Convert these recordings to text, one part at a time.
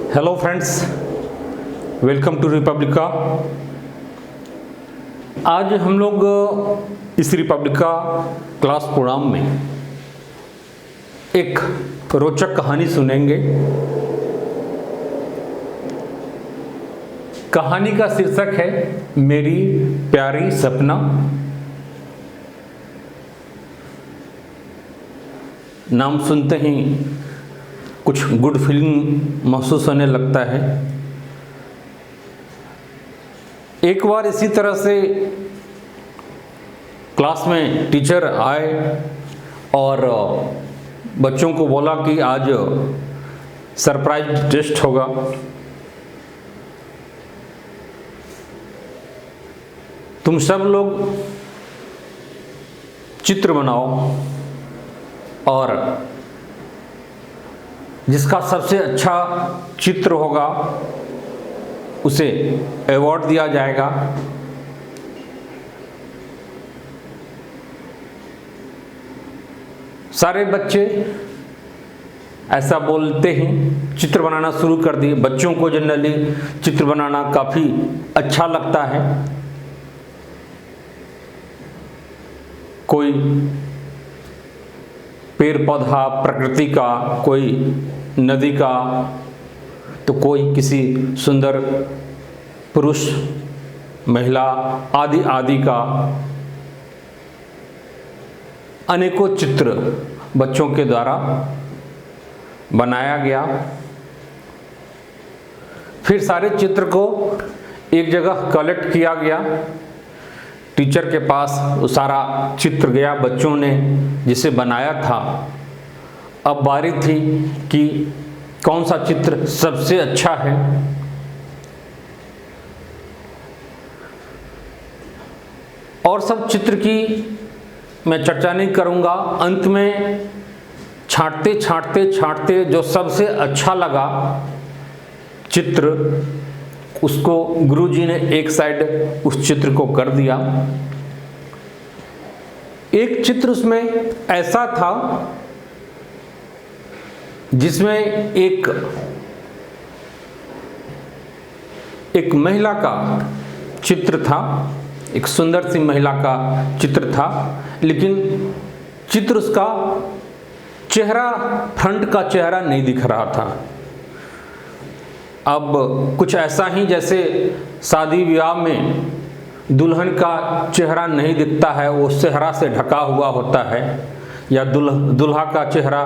Hello friends, welcome to Republica. आज हम लोग इस रिपब्लिका क्लास प्रोग्राम में एक रोचक कहानी सुनेंगे। कहानी का शीर्षक है मेरी प्यारी सपना। नाम सुनते ही कुछ गुड फीलिंग महसूस होने लगता है। एक बार इसी तरह से क्लास में टीचर आए और बच्चों को बोला कि आज सरप्राइज टेस्ट होगा। तुम सब लोग चित्र बनाओ और जिसका सबसे अच्छा चित्र होगा उसे अवार्ड दिया जाएगा। सारे बच्चे ऐसा बोलते ही चित्र बनाना शुरू कर दिए। बच्चों को जनरली चित्र बनाना काफ़ी अच्छा लगता है। कोई पेड़ पौधा प्रकृति का, कोई नदी का, तो कोई किसी सुंदर पुरुष महिला आदि आदि का। अनेकों चित्र बच्चों के द्वारा बनाया गया। फिर सारे चित्र को एक जगह कलेक्ट किया गया। टीचर के पास वो सारा चित्र गया, बच्चों ने जिसे बनाया था। अब बारी थी कि कौन सा चित्र सबसे अच्छा है। और सब चित्र की मैं चर्चा नहीं करूंगा। अंत में छांटते छांटते छांटते जो सबसे अच्छा लगा चित्र, उसको गुरुजी ने एक साइड उस चित्र को कर दिया। एक चित्र उसमें ऐसा था जिसमें एक महिला का चित्र था, एक सुंदर सी महिला का चित्र था, लेकिन चित्र उसका चेहरा, फ्रंट का चेहरा नहीं दिख रहा था। अब कुछ ऐसा ही जैसे शादी विवाह में दुल्हन का चेहरा नहीं दिखता है, वो सेहरा से ढका हुआ होता है, या दुल्हा का चेहरा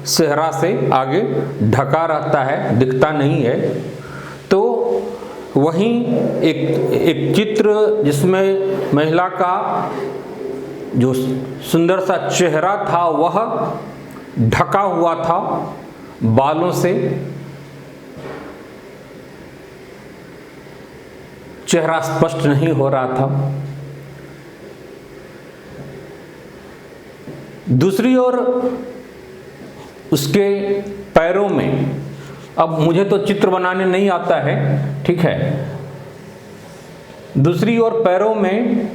सेहरा से आगे ढका रहता है, दिखता नहीं है। तो वहीं एक चित्र जिसमें महिला का जो सुंदर सा चेहरा था वह ढका हुआ था बालों से, चेहरा स्पष्ट नहीं हो रहा था। दूसरी ओर उसके पैरों में, अब मुझे तो चित्र बनाने नहीं आता है, ठीक है। दूसरी ओर पैरों में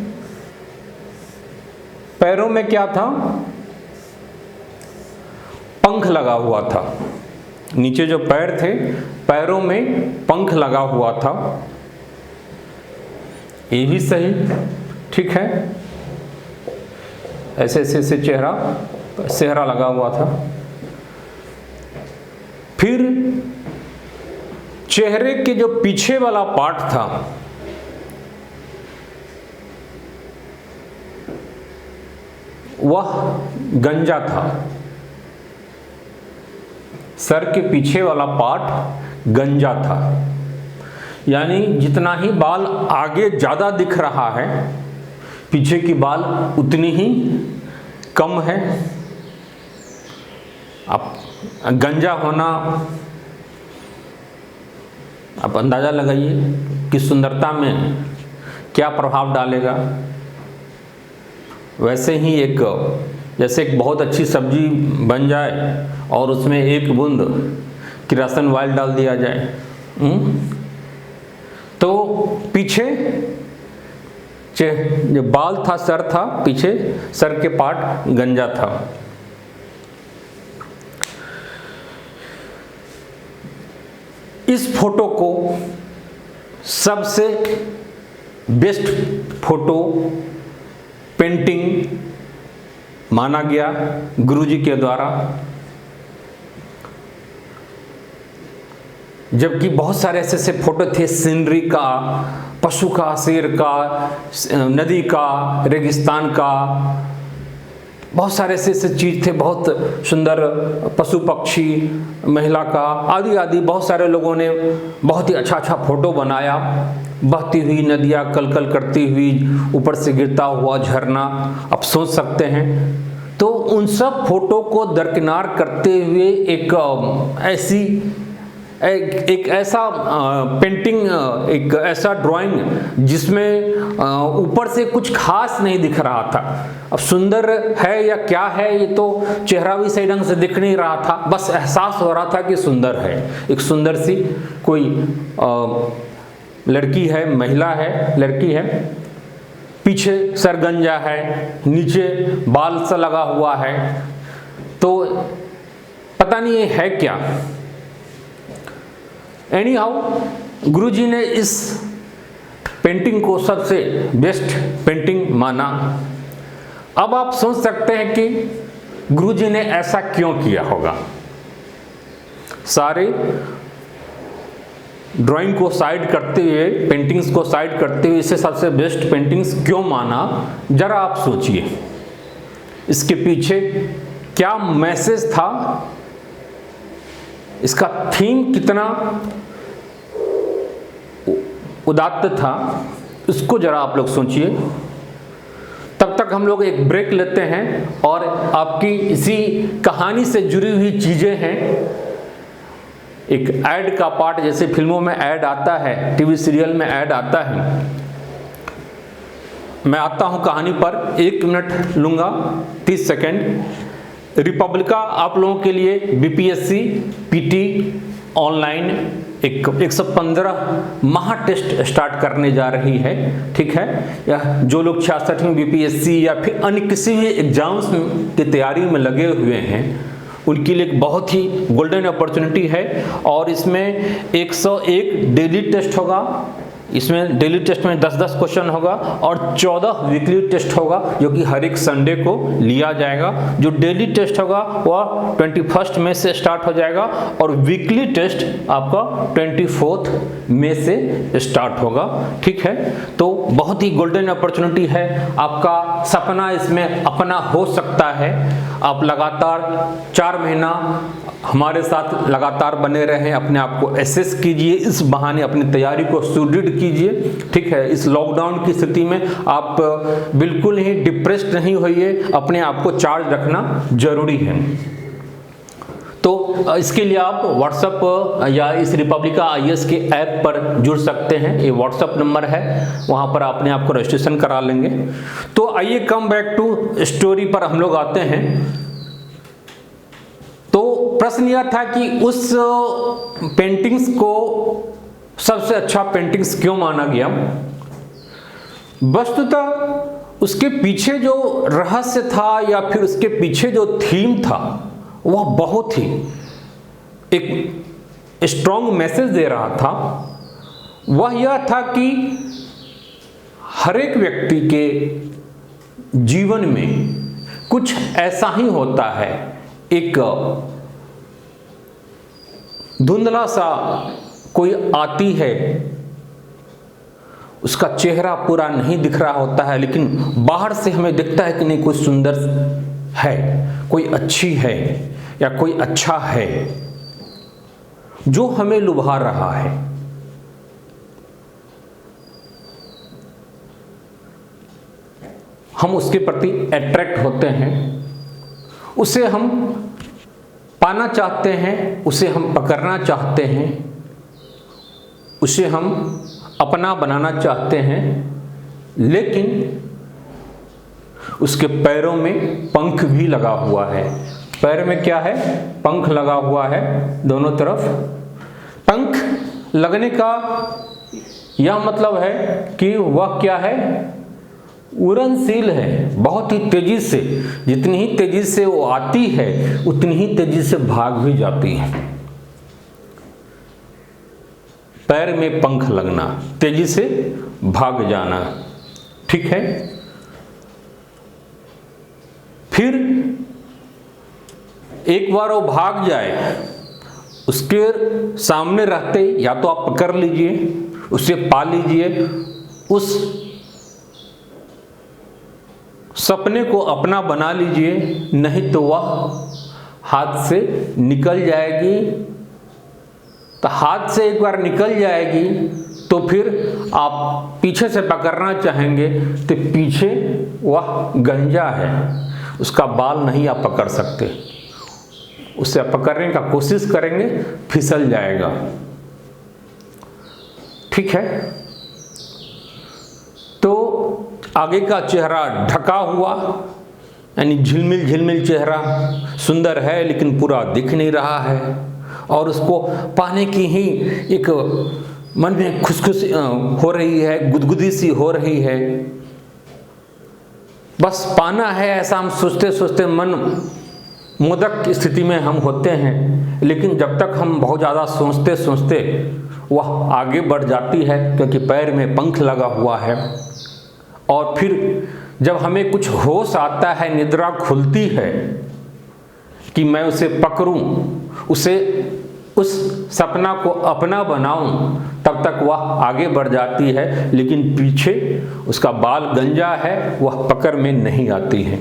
क्या था? पंख लगा हुआ था। नीचे जो पैर थे, पैरों में पंख लगा हुआ था। ये भी सही, ठीक है। ऐसे ऐसे चेहरा लगा हुआ था। फिर चेहरे के जो पीछे वाला पार्ट था, वह गंजा था। सर के पीछे वाला पार्ट गंजा था, यानी जितना ही बाल आगे ज़्यादा दिख रहा है, पीछे की बाल उतनी ही कम है। अब गंजा होना, आप अंदाज़ा लगाइए कि सुंदरता में क्या प्रभाव डालेगा। वैसे ही जैसे एक बहुत अच्छी सब्जी बन जाए और उसमें एक बूंद किरासन ऑयल डाल दिया जाए, तो पीछे जो बाल था, सर था, पीछे सर के पार्ट गंजा था। इस फोटो को सबसे बेस्ट फोटो पेंटिंग माना गया गुरुजी के द्वारा, जबकि बहुत सारे ऐसे ऐसे फोटो थे सीनरी का, पशु का, शेर का, नदी का, रेगिस्तान का, बहुत सारे ऐसे ऐसे चीज़ थे, बहुत सुंदर पशु पक्षी, महिला का, आदि आदि। बहुत सारे लोगों ने बहुत ही अच्छा अच्छा फोटो बनाया। बहती हुई नदियाँ, कल कल करती हुई, ऊपर से गिरता हुआ झरना, आप सोच सकते हैं। तो उन सब फोटो को दरकिनार करते हुए एक ऐसा पेंटिंग, एक ऐसा ड्राइंग जिसमें ऊपर से कुछ खास नहीं दिख रहा था। अब सुंदर है या क्या है ये तो चेहरा भी सही ढंग से दिख नहीं रहा था, बस एहसास हो रहा था कि सुंदर है। एक सुंदर सी कोई लड़की है, महिला है, लड़की है, पीछे सरगंजा है, नीचे बाल सा लगा हुआ है, तो पता नहीं ये है क्या। एनी हाउ गुरुजी ने इस पेंटिंग को सबसे बेस्ट पेंटिंग माना। अब आप सोच सकते हैं कि गुरुजी ने ऐसा क्यों किया होगा। सारे ड्राइंग को साइड करते हुए, पेंटिंग्स को साइड करते हुए इसे सबसे बेस्ट पेंटिंग्स क्यों माना, जरा आप सोचिए। इसके पीछे क्या मैसेज था, इसका थीम कितना उदात्त था, इसको जरा आप लोग सोचिए। तब तक हम लोग एक ब्रेक लेते हैं और आपकी इसी कहानी से जुड़ी हुई चीज़ें हैं। एक ऐड का पार्ट, जैसे फिल्मों में ऐड आता है, टीवी सीरियल में ऐड आता है। मैं आता हूं कहानी पर, 1 मिनट लूँगा, 30 सेकेंड। रिपब्लिका आप लोगों के लिए बीपीएससी पीटी ऑनलाइन एक 115 महा टेस्ट स्टार्ट करने जा रही है, ठीक है। या जो लोग 66वीं बीपीएससी या फिर अन्य किसी भी एग्जाम्स की तैयारी में लगे हुए हैं, उनके लिए एक बहुत ही गोल्डन अपॉर्चुनिटी है। और इसमें 101 डेली टेस्ट होगा, इसमें डेली टेस्ट में 10-10 क्वेश्चन होगा और 14 वीकली टेस्ट होगा, जो कि हर एक संडे को लिया जाएगा। जो डेली टेस्ट होगा वह 21 मई से स्टार्ट हो जाएगा और वीकली टेस्ट आपका 24 मई से स्टार्ट होगा, ठीक है। तो बहुत ही गोल्डन अपॉर्चुनिटी है, आपका सपना इसमें अपना हो सकता है। आप लगातार 4 महीना हमारे साथ लगातार बने रहें, अपने आप को एसेस कीजिए, इस बहाने अपनी तैयारी को सुदृढ़ कीजिए, ठीक है। इस लॉकडाउन की स्थिति में आप बिल्कुल ही डिप्रेस्ड नहीं होइए, अपने आप को चार्ज रखना जरूरी है। तो इसके लिए आप व्हाट्सएप या इस रिपब्लिका आईएएस के ऐप पर जुड़ सकते हैं, ये व्हाट्सएप नंबर है, वहाँ पर अपने आप को रजिस्ट्रेशन करा लेंगे। तो आइए कम बैक टू स्टोरी पर हम लोग आते हैं। तो प्रश्न यह था कि उस पेंटिंग्स को सबसे अच्छा पेंटिंग्स क्यों माना गया। वस्तुतः उसके पीछे जो रहस्य था या फिर उसके पीछे जो थीम था वह बहुत ही एक स्ट्रॉन्ग मैसेज दे रहा था। वह यह था कि हर एक व्यक्ति के जीवन में कुछ ऐसा ही होता है, एक धुंधला सा कोई आती है, उसका चेहरा पूरा नहीं दिख रहा होता है, लेकिन बाहर से हमें दिखता है कि नहीं कोई सुंदर है, कोई अच्छी है या कोई अच्छा है जो हमें लुभा रहा है। हम उसके प्रति अट्रैक्ट होते हैं, उसे हम पाना चाहते हैं, उसे हम पकड़ना चाहते हैं, उसे हम अपना बनाना चाहते हैं, लेकिन उसके पैरों में पंख भी लगा हुआ है। पैर में क्या है? पंख लगा हुआ है दोनों तरफ। पंख लगने का यह मतलब है कि वह क्या है? उड़नशील है, बहुत ही तेजी से, जितनी ही तेजी से वो आती है उतनी ही तेजी से भाग भी जाती है। पैर में पंख लगना, तेजी से भाग जाना। ठीक है, फिर एक बार वो भाग जाए, उसके सामने रहते या तो आप पकड़ लीजिए, उसे पा लीजिए, उस सपने को अपना बना लीजिए, नहीं तो वह हाथ से निकल जाएगी। तो हाथ से एक बार निकल जाएगी तो फिर आप पीछे से पकड़ना चाहेंगे तो पीछे वह गंजा है, उसका बाल नहीं आप पकड़ सकते, उसे पकड़ने का कोशिश करेंगे फिसल जाएगा। ठीक है, तो आगे का चेहरा ढका हुआ, यानी झिलमिल झिलमिल चेहरा, सुंदर है लेकिन पूरा दिख नहीं रहा है, और उसको पाने की ही एक मन में खुशखुश हो रही है, गुदगुदी सी हो रही है, बस पाना है, ऐसा हम सोचते सोचते मन मोदक की स्थिति में हम होते हैं। लेकिन जब तक हम बहुत ज़्यादा सोचते सोचते वह आगे बढ़ जाती है, क्योंकि पैर में पंख लगा हुआ है। और फिर जब हमें कुछ होश आता है, निद्रा खुलती है कि मैं उसे पकड़ूं, उसे उस सपना को अपना बनाऊं, तब तक वह आगे बढ़ जाती है, लेकिन पीछे उसका बाल गंजा है, वह पकड़ में नहीं आती है।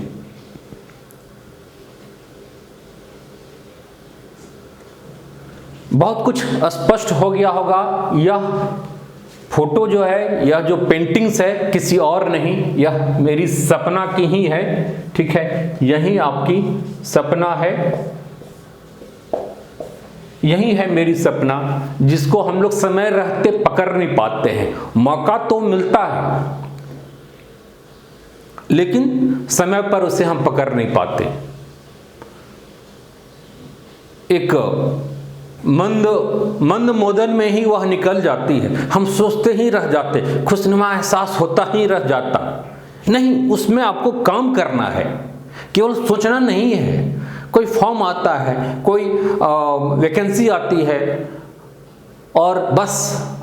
बहुत कुछ स्पष्ट हो गया होगा। यह फोटो जो है, यह जो पेंटिंग्स है, किसी और नहीं, यह मेरी सपना की ही है। ठीक है, यही आपकी सपना है, यही है मेरी सपना, जिसको हम लोग समय रहते पकड़ नहीं पाते हैं। मौका तो मिलता है लेकिन समय पर उसे हम पकड़ नहीं पाते। एक मंद मोदन में ही वह निकल जाती है, हम सोचते ही रह जाते, खुशनुमा एहसास होता ही रह जाता। नहीं, उसमें आपको काम करना है, केवल सोचना नहीं है। कोई फॉर्म आता है, कोई वैकेंसी आती है, और बस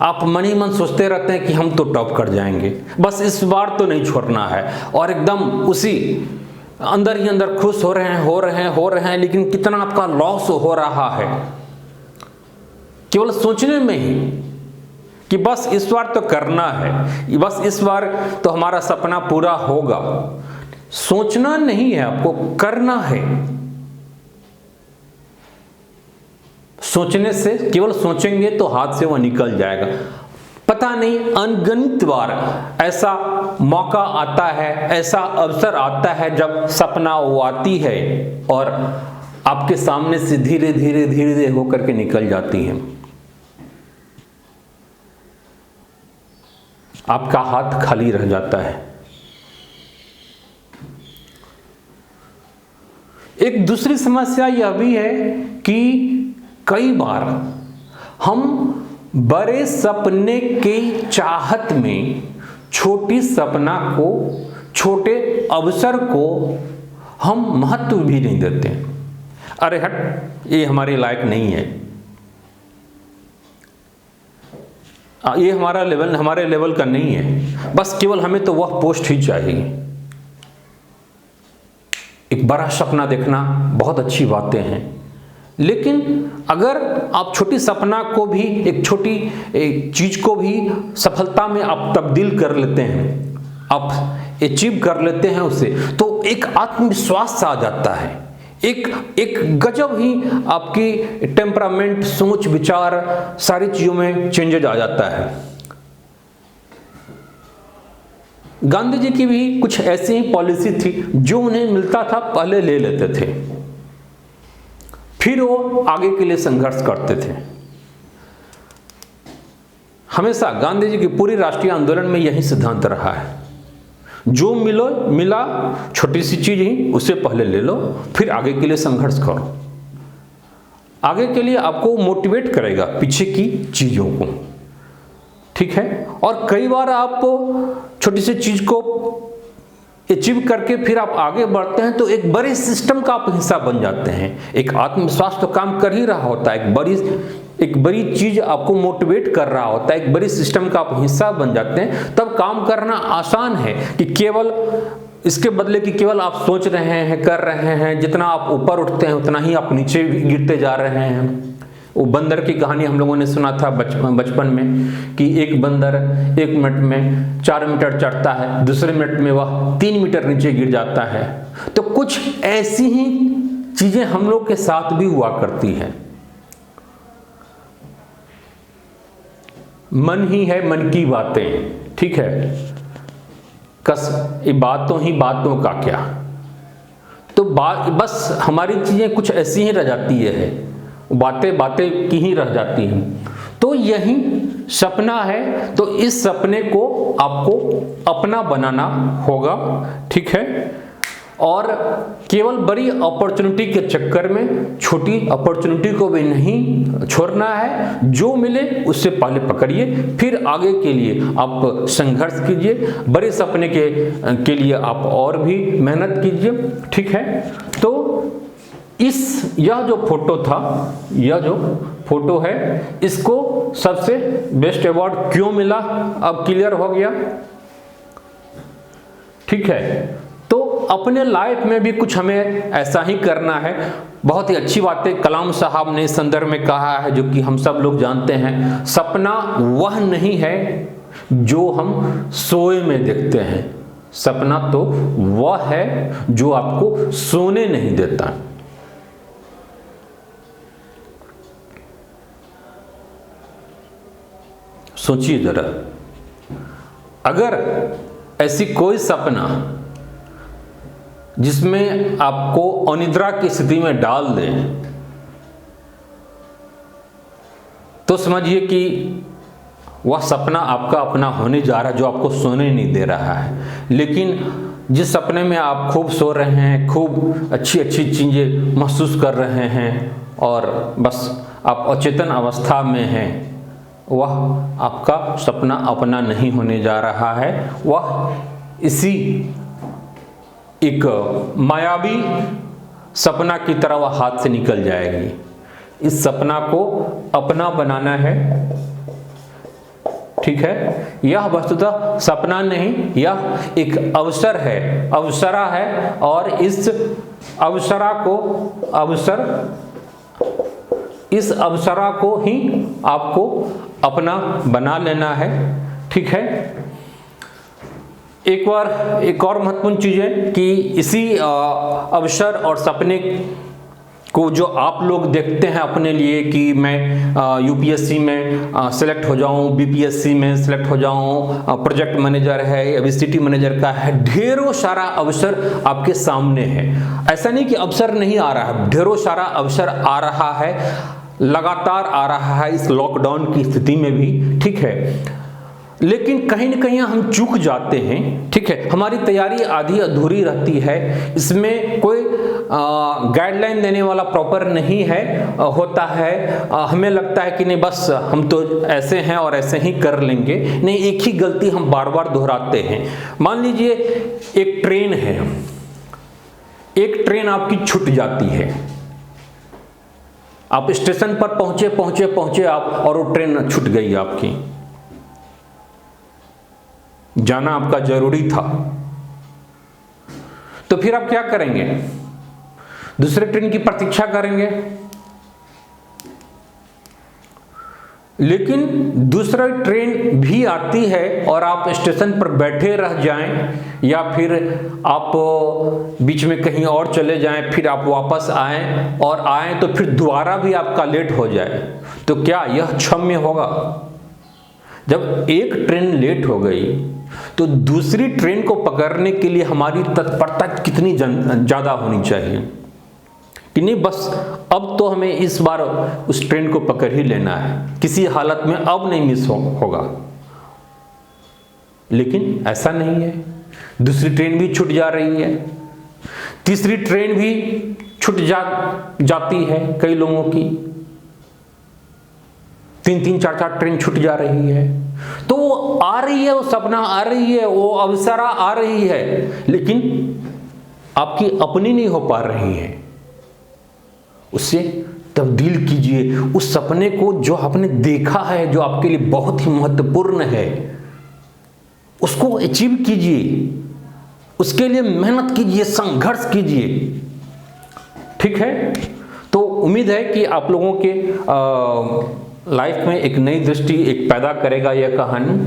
आप मन ही मन सोचते रहते हैं कि हम तो टॉप कर जाएंगे, बस इस बार तो नहीं छोड़ना है, और एकदम उसी अंदर ही अंदर खुश हो रहे हैं, लेकिन कितना आपका लॉस हो रहा है केवल सोचने में ही कि बस इस बार तो करना है, बस इस बार तो हमारा सपना पूरा होगा। सोचना नहीं है, आपको करना है। सोचने से, केवल सोचेंगे तो हाथ से वह निकल जाएगा। पता नहीं अनगिनत बार ऐसा मौका आता है, ऐसा अवसर आता है जब सपना वो आती है और आपके सामने से धीरे धीरे होकर के निकल जाती है। आपका हाथ खाली रह जाता है। एक दूसरी समस्या यह भी है कि कई बार हम बड़े सपने की चाहत में छोटी सपना को, छोटे अवसर को हम महत्व भी नहीं देते। अरे हट, ये हमारे लायक नहीं है, ये हमारे लेवल का नहीं है, बस केवल हमें तो वह पोस्ट ही चाहिए। एक बड़ा सपना देखना बहुत अच्छी बातें हैं, लेकिन अगर आप छोटी सपना को भी, एक छोटी चीज को भी सफलता में आप तब्दील कर लेते हैं, आप अचीव कर लेते हैं उसे, तो एक आत्मविश्वास सा आ जाता है, एक गजब ही आपकी टेम्परामेंट, सोच, विचार, सारी चीजों में चेंजेज आ जाता है। गांधी जी की भी कुछ ऐसी ही पॉलिसी थी, जो उन्हें मिलता था पहले ले लेते थे, फिर वो आगे के लिए संघर्ष करते थे। हमेशा गांधी जी की पूरी राष्ट्रीय आंदोलन में यही सिद्धांत रहा है, जो मिला छोटी सी चीज ही, उसे पहले ले लो, फिर आगे के लिए संघर्ष करो। आगे के लिए आपको मोटिवेट करेगा पीछे की चीजों को। ठीक है, और कई बार आप छोटी सी चीज को अचीव करके फिर आप आगे बढ़ते हैं तो एक बड़े सिस्टम का आप हिस्सा बन जाते हैं। एक आत्मविश्वास तो काम कर ही रहा होता है, एक बड़ी एक बड़ी चीज आपको मोटिवेट कर रहा होता है, एक बड़ी सिस्टम का आप हिस्सा बन जाते हैं, तब काम करना आसान है कि केवल इसके बदले कि केवल आप सोच रहे हैं, कर रहे हैं, जितना आप ऊपर उठते हैं उतना ही आप नीचे गिरते जा रहे हैं। वो बंदर की कहानी हम लोगों ने सुना था बचपन में कि एक बंदर 1 मिनट में 4 मीटर चढ़ता है, दूसरे मिनट में वह 3 मीटर नीचे गिर जाता है। तो कुछ ऐसी ही चीजें हम लोग के साथ भी हुआ करती है। मन ही है मन की बातें, ठीक है, ये बातों ही बातों का क्या, तो बस हमारी चीजें कुछ ऐसी ही रह जाती है, बातें बातें की ही रह जाती हैं। तो यही सपना है, तो इस सपने को आपको अपना बनाना होगा, ठीक है। और केवल बड़ी अपॉर्चुनिटी के चक्कर में छोटी अपॉर्चुनिटी को भी नहीं छोड़ना है। जो मिले उससे पहले पकड़िए, फिर आगे के लिए आप संघर्ष कीजिए, बड़े सपने के लिए आप और भी मेहनत कीजिए, ठीक है। तो यह जो फोटो था, यह जो फोटो है, इसको सबसे बेस्ट अवार्ड क्यों मिला अब क्लियर हो गया, ठीक है। तो अपने लाइफ में भी कुछ हमें ऐसा ही करना है। बहुत ही अच्छी बातें कलाम साहब ने इस संदर्भ में कहा है, जो कि हम सब लोग जानते हैं, सपना वह नहीं है जो हम सोए में देखते हैं, सपना तो वह है जो आपको सोने नहीं देता। सोचिए जरा, अगर ऐसी कोई सपना जिसमें आपको अनिद्रा की स्थिति में डाल दे, तो समझिए कि वह सपना आपका अपना होने जा रहा है, जो आपको सोने नहीं दे रहा है। लेकिन जिस सपने में आप खूब सो रहे हैं, खूब अच्छी अच्छी चीज़ें महसूस कर रहे हैं और बस आप अचेतन अवस्था में हैं, वह आपका सपना अपना नहीं होने जा रहा है। वह इसी एक मायावी सपना की तरह वह हाथ से निकल जाएगी। इस सपना को अपना बनाना है, ठीक है। यह वस्तुतः सपना नहीं, यह एक अवसर है, अवसरा है, और इस अवसरा को ही आपको अपना बना लेना है, ठीक है। एक और महत्वपूर्ण चीज है कि इसी अवसर और सपने को जो आप लोग देखते हैं अपने लिए कि मैं यूपीएससी में सेलेक्ट हो जाऊं, बीपीएससी में सेलेक्ट हो जाऊं, प्रोजेक्ट मैनेजर है या विजिट मैनेजर का है, ढेरों सारा अवसर आपके सामने है। ऐसा नहीं कि अवसर नहीं आ रहा है, ढेरों सारा अवसर आ रहा है, लगातार आ रहा है इस लॉकडाउन की स्थिति में भी, ठीक है। लेकिन कहीं न कहीं हम चूक जाते हैं, ठीक है। हमारी तैयारी आधी अधूरी रहती है, इसमें कोई गाइडलाइन देने वाला प्रॉपर नहीं है, होता है। हमें लगता है कि नहीं बस हम तो ऐसे हैं और ऐसे ही कर लेंगे। नहीं, एक ही गलती हम बार बार दोहराते हैं। मान लीजिए एक ट्रेन है, एक ट्रेन आपकी छूट जाती है, आप स्टेशन पर पहुंचे आप, और वो ट्रेन छूट गई आपकी, जाना आपका जरूरी था, तो फिर आप क्या करेंगे? दूसरे ट्रेन की प्रतीक्षा करेंगे। लेकिन दूसरा ट्रेन भी आती है और आप स्टेशन पर बैठे रह जाएं, या फिर आप बीच में कहीं और चले जाएं, फिर आप वापस आएं, और आएं तो फिर दोबारा भी आपका लेट हो जाए, तो क्या यह क्षम्य होगा? जब एक ट्रेन लेट हो गई तो दूसरी ट्रेन को पकड़ने के लिए हमारी तत्परता कितनी ज़्यादा होनी चाहिए कि नहीं बस अब तो हमें इस बार उस ट्रेन को पकड़ ही लेना है, किसी हालत में अब नहीं मिस होगा। लेकिन ऐसा नहीं है, दूसरी ट्रेन भी छूट जा रही है, तीसरी ट्रेन भी छूट जाती है, कई लोगों की 3-3, 4-4 ट्रेन छूट जा रही है। तो वो आ रही है, वो सपना आ रही है, वो अवसरा आ रही है, लेकिन आपकी अपनी नहीं हो पा रही है, उससे तब्दील कीजिए। उस सपने को जो आपने देखा है, जो आपके लिए बहुत ही महत्वपूर्ण है, उसको अचीव कीजिए, उसके लिए मेहनत कीजिए, संघर्ष कीजिए। ठीक है, तो उम्मीद है कि आप लोगों के लाइफ में एक नई दृष्टि एक पैदा करेगा यह कहानी।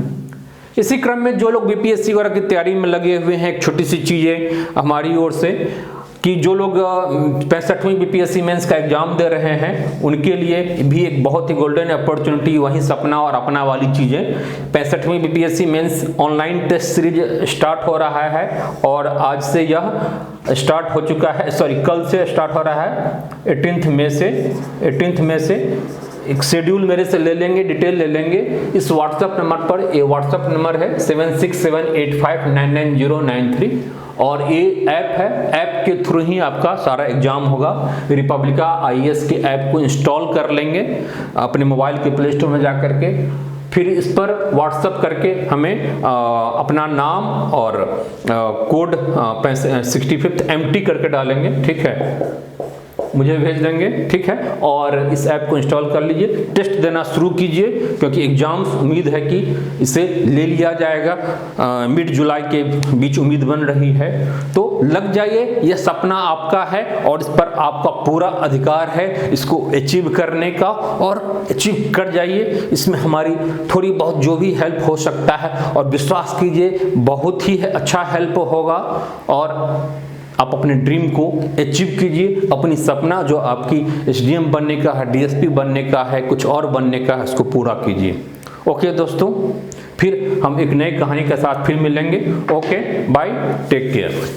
इसी क्रम में जो लोग बीपीएससी वगैरह की तैयारी में लगे हुए हैं, एक छोटी सी चीज़ है हमारी ओर से कि जो लोग 65वीं बीपीएससी मेंस का एग्जाम दे रहे हैं, उनके लिए भी एक बहुत ही गोल्डन अपॉर्चुनिटी, वही सपना और अपना वाली चीज़ें। 65वीं BPSC mains online test series start हो रहा है और आज से यह स्टार्ट हो चुका है, कल से स्टार्ट हो रहा है 18 मई से। एक शेड्यूल मेरे से ले लेंगे, डिटेल ले लेंगे इस व्हाट्सएप नंबर पर। ये व्हाट्सएप नंबर है 7678599093 और ये ऐप है, ऐप के थ्रू ही आपका सारा एग्जाम होगा। रिपब्लिका IAS के ऐप को इंस्टॉल कर लेंगे अपने मोबाइल के प्ले स्टोर में जा करके, फिर इस पर व्हाट्सएप करके हमें अपना नाम और कोड 65th MT करके डालेंगे, ठीक है, मुझे भेज देंगे, ठीक है। और इस ऐप को इंस्टॉल कर लीजिए, टेस्ट देना शुरू कीजिए, क्योंकि एग्जाम्स उम्मीद है कि इसे ले लिया जाएगा मिड जुलाई के बीच, उम्मीद बन रही है। तो लग जाइए, यह सपना आपका है और इस पर आपका पूरा अधिकार है इसको अचीव करने का, और अचीव कर जाइए। इसमें हमारी थोड़ी बहुत जो भी हेल्प हो सकता है, और विश्वास कीजिए बहुत ही अच्छा हेल्प होगा, और आप अपने ड्रीम को अचीव कीजिए। अपनी सपना जो आपकी SDM बनने का है, DSP बनने का है, कुछ और बनने का है, उसको पूरा कीजिए। ओके दोस्तों, फिर हम एक नई कहानी के साथ फिर मिलेंगे। Okay, bye, take care.